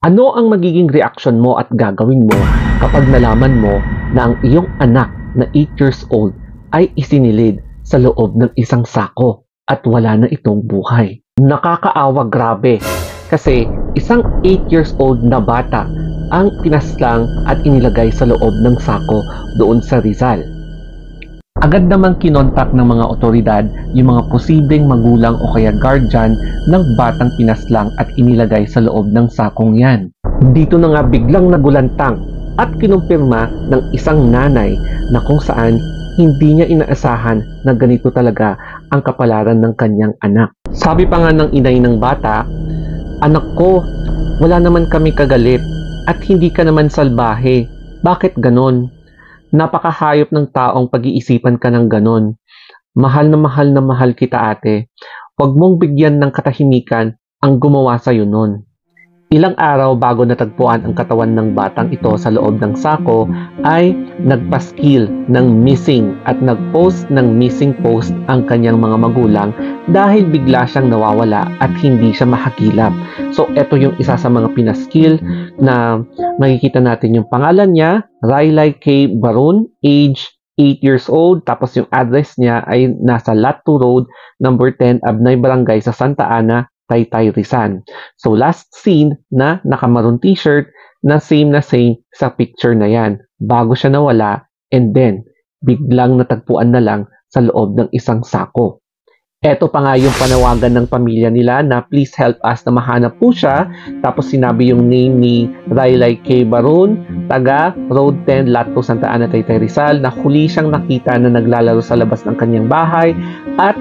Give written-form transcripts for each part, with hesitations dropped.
Ano ang magiging reaksyon mo at gagawin mo kapag nalaman mo na ang iyong anak na 8 years old ay isinilid sa loob ng isang sako at wala na itong buhay? Nakakaawa grabe kasi isang 8 years old na bata ang pinaslang at inilagay sa loob ng sako doon sa Rizal. Agad namang kinontak ng mga otoridad yung mga posibleng magulang o kaya guardian ng batang pinaslang at inilagay sa loob ng sakong yan. Dito na nga biglang nagulantang at kinumpirma ng isang nanay na kung saan hindi niya inaasahan na ganito talaga ang kapalaran ng kanyang anak. Sabi pa nga ng inay ng bata, "Anak ko, wala naman kami kagalit at hindi ka naman salbahe. Bakit ganon? Napakahayop ng taong pag-iisipan ka ng ganon. Mahal na mahal kita ate. Huwag mong bigyan ng katahimikan ang gumawa sa'yo nun." Ilang araw bago natagpuan ang katawan ng batang ito sa loob ng sako ay nagpaskil ng missing at nagpost ng missing post ang kanyang mga magulang dahil bigla siyang nawawala at hindi siya mahagilap. So eto yung isa sa mga pinaskil na makikita natin yung pangalan niya, Rylai K. Barun, age 8 years old, tapos yung address niya ay nasa Lot 2 Road, number 10, Abnay Barangay sa Santa Ana, Taytay, Rizal. So last seen na naka-maroon t-shirt na same sa picture na yan bago siya nawala, and then biglang natagpuan na lang sa loob ng isang sako. Eto pa nga yung panawagan ng pamilya nila na please help us na mahanap po siya. Tapos sinabi yung name ni Rylai K. Barun, taga Road 10, Lot 2, Santa Ana, Taytay, Rizal, na huli siyang nakita na naglalaro sa labas ng kanyang bahay, at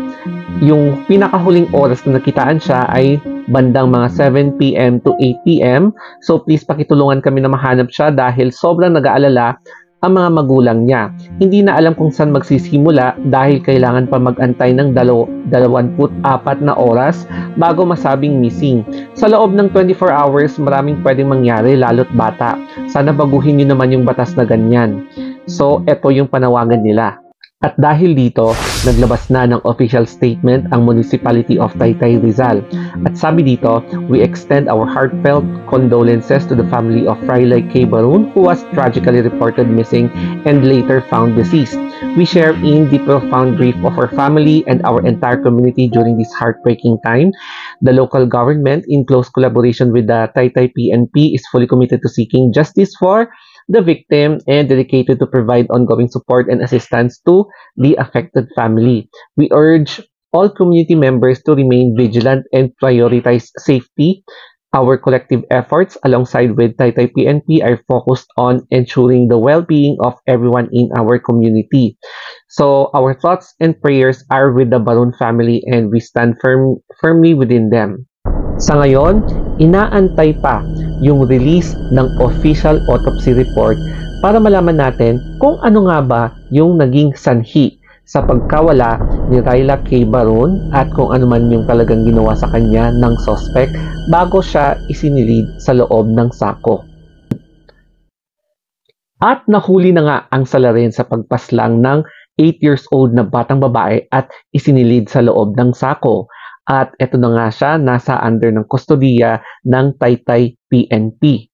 yung pinakahuling oras na nakitaan siya ay bandang mga 7 p.m. to 8 p.m. So please pakitulungan kami na mahanap siya dahil sobrang nag-aalala ang mga magulang niya. Hindi na alam kung saan magsisimula dahil kailangan pa mag-antay ng 24 na oras bago masabing missing. Sa loob ng 24 hours, maraming pwedeng mangyari lalo't bata. Sana baguhin niyo naman yung batas na ganyan. So, eto yung panawagan nila. At dahil dito, naglabas na ng official statement ang Municipality of Taytay, Rizal. At sabi dito, we extend our heartfelt condolences to the family of Rylai K. Barun, who was tragically reported missing and later found deceased. We share in the profound grief of our family and our entire community during this heartbreaking time. The local government, in close collaboration with the Taytay PNP, is fully committed to seeking justice for the victim and dedicated to provide ongoing support and assistance to the affected family. We urge all community members to remain vigilant and prioritize safety. Our collective efforts alongside with Taytay PNP are focused on ensuring the well-being of everyone in our community. So our thoughts and prayers are with the Barun family and we stand firmly within them. Sa ngayon, inaantay pa yung release ng official autopsy report para malaman natin kung ano nga ba yung naging sanhi sa pagkawala ni Rylai K. Barun at kung ano man yung talagang ginawa sa kanya ng suspect bago siya isinilid sa loob ng sako. At nahuli na nga ang salarin sa pagpaslang ng 8 years old na batang babae at isinilid sa loob ng sako. At eto na nga siya, nasa under ng kustodiya ng Taytay PNP.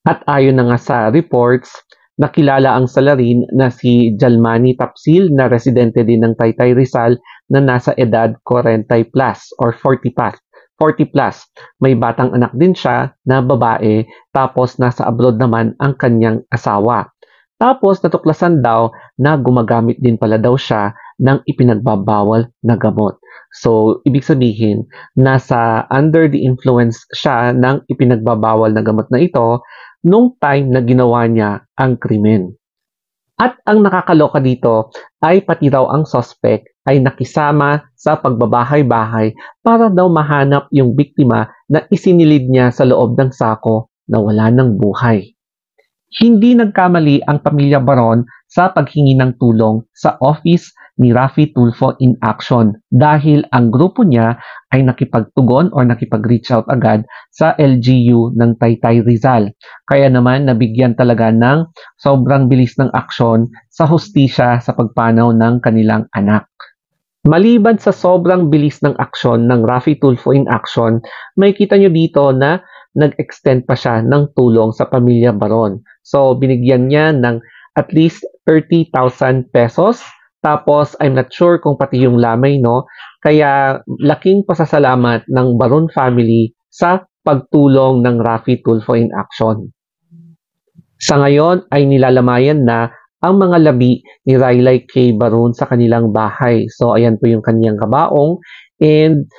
At ayon na nga sa reports, nakilala ang salarin na si Jalmani Tapsil na residente din ng Taytay, Rizal na nasa edad 40 plus or 40 plus. May batang anak din siya na babae, tapos nasa abroad naman ang kanyang asawa. Tapos natuklasan daw na gumagamit din pala daw siya ng ipinagbabawal na gamot. So, ibig sabihin, nasa under the influence siya ng ipinagbabawal na gamot na ito nung time na ginawa niya ang krimen. At ang nakakaloka dito ay pati raw ang suspect ay nakisama sa pagbabahay-bahay para daw mahanap yung biktima na isinilid niya sa loob ng sako na wala ng buhay. Hindi nagkamali ang pamilya Baron sa paghingi ng tulong sa office ni Raffy Tulfo in Action dahil ang grupo niya ay nakipagtugon or nakipag-reach out agad sa LGU ng Taytay, Rizal. Kaya naman nabigyan talaga ng sobrang bilis ng aksyon sa hustisya sa pagpanaw ng kanilang anak. Maliban sa sobrang bilis ng aksyon ng Raffy Tulfo in Action, may kita nyo dito na nag-extend pa siya ng tulong sa pamilya Baron. So, binigyan niya ng at least 30,000 pesos. Tapos, I'm not sure kung pati yung lamay, no? Kaya, laking pasasalamat ng Baron family sa pagtulong ng Rafi Tulfo in Action. Sa ngayon ay nilalamayan na ang mga labi ni Riley K. Baron sa kanilang bahay. So, ayan po yung kanyang kabaong and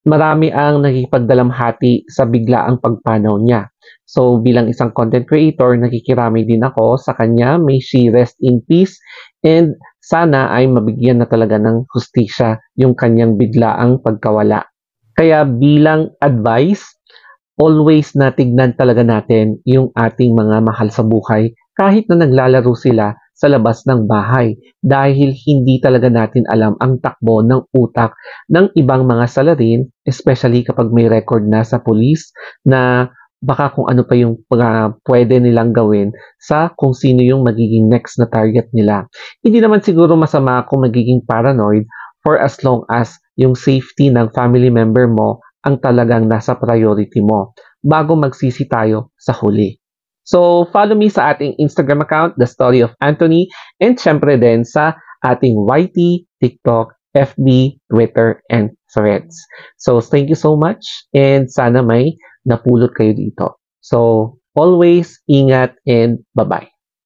marami ang nakikipagdalamhati sa biglaang pagpanaw niya. So, bilang isang content creator, nakikirami din ako sa kanya. May she rest in peace and sana ay mabigyan na talaga ng hustisya yung kanyang biglaang pagkawala. Kaya bilang advice, always na tignan talaga natin yung ating mga mahal sa buhay kahit na naglalaro sila sa labas ng bahay dahil hindi talaga natin alam ang takbo ng utak ng ibang mga salarin, especially kapag may record na sa police na baka kung ano pa yung pwede nilang gawin sa kung sino yung magiging next na target nila. Hindi naman siguro masama kung magiging paranoid for as long as yung safety ng family member mo ang talagang nasa priority mo bago magsisi tayo sa huli. So, follow me sa ating Instagram account, The Story of Anthony, and syempre din sa ating YT, TikTok, FB, Twitter, and Threads. So, thank you so much and sana may napulot kayo dito. So, always ingat and bye-bye.